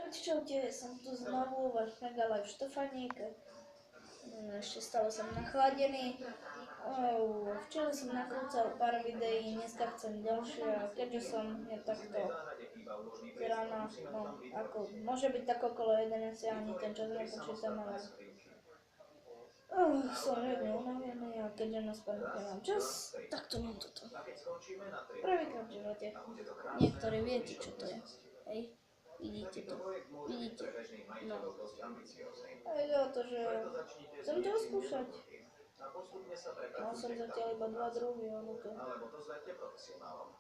Čaute, som tu znovu, váš Mega Live Štefaník. Ešte stále som nachladený. Včera som nakrúcal pár videí, dneska chcem ďalšie, a keďže som takto z rána, no ako, môže byť tak okolo 11, ja ani ten čas nepočítam, ale som jedne unavený a keďže na spánku nemám čas, tak to mám toto. Prvýkrát v živote. Niektorí viete, čo to je. Hej. Vidíte to? Vidíte? No. A ide o to, že chcem to skúšať. Mal som zatiaľ iba 2 druhy, ale to...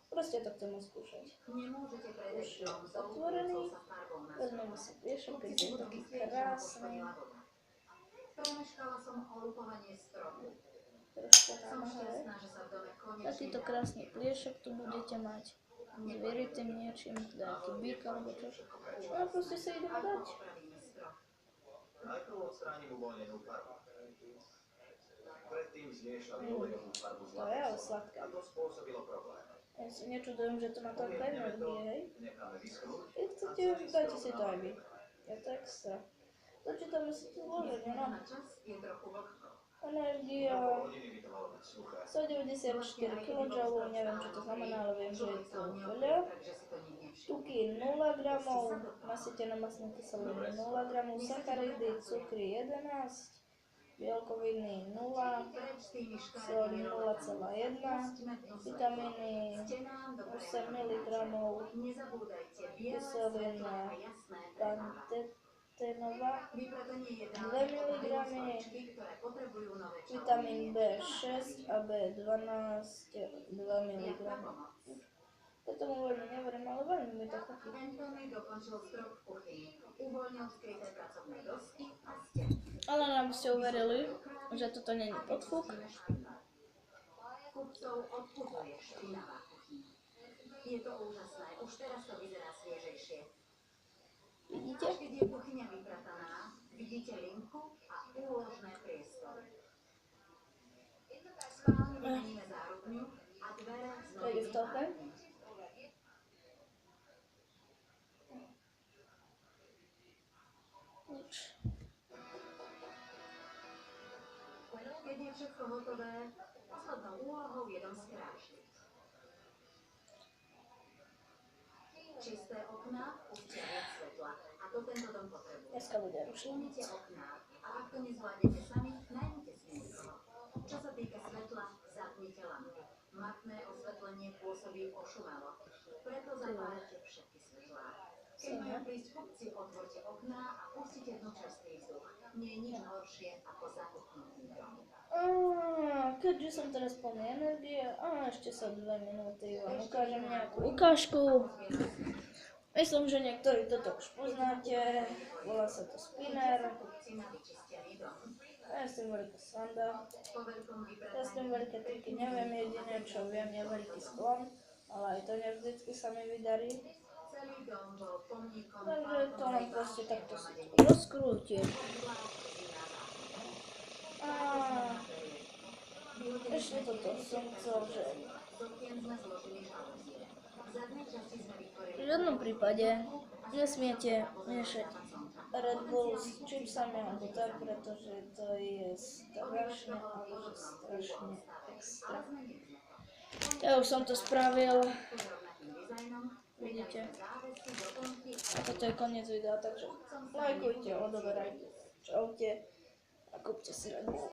Proste to chcem skúšať. Už je zatvorený. Vezmeme si pliešok, keď je taký krásny. Trošku námahavé. Takýto krásny pliešok tu budete mať. S vyritým niečím, nejaký byk alebo čo. No proste sa idem dať. Najprv odstránim uvoľnenú farbu. Predtým zmiešam olejovú farbu s to je ale sladké. A to spôsobilo problém. Ja si nečudujem, že to má toľko energie, hej? Necháme vyschnúť. Keď chcete, dajte si to aj vy. Je to extra. Začítame si tu zloženie, no. Energia 194 kJ, neviem čo to znamená, ale viem, že je to veľa. Tuky 0 gramov, nasýtené mastné kyseliny 0 gramov, sacharidy, cukry 11, bielkoviny 0, soľ 0,1, vitamíny 8 mg, kyselina pantetenová 2 mg, vitamín B6 a B12 2 mg. Ja tomu veľmi neverím, ale veľmi mi to chutí. Ale nám ste uverili, že toto nie je podfúk. Je to úžasné, už teraz to vyzerá sviežejšie. Vidíte? Keď je kuchyňa vyprataná, vidíte linku a úložné priestory. Spálne vymeníme zárubňu a dvere z novými pármi. Nič. Keď je všetko hotové, poslednou úlohou je dom skrášliť. Čisté okná, pustia viac svetla. A to tento dom potrebuje. Dneska bude rušenie. Umýte okná a ak to nezvládnete sami, najmite si niekoho. Čo sa týka svetla, zapnite lampy. Matné osvetlenie pôsobí ošumelo. Preto zapáľte všetky svetlá. Keď majú prísť kupci, otvorte okná a pustite dnu čerstvý vzduch. Nie je nič horšie ako zapuchnutý dom. Keďže som teraz plný energie, ešte sa 2 minúty vám ukážem nejakú ukážku. Myslím, že niektorí toto už poznáte, volá sa to spinner. Ja s tým veľká sranda. Ja s tým veľké triky neviem, jediné čo viem je veľký sklon, ale aj to nevždycky sa mi vydarí. Takže to len proste takto si to rozkrútim. Ešte toto som chcel, že v žiadnom prípade nesmiete miešať Red Bull s čipsami alebo tak, pretože to je strašne, ale že strašne extra. Ja už som to spravil, vidíte. A toto je koniec videa, takže lajkujte, odoberajte, čaute a kúpte si Red Bull.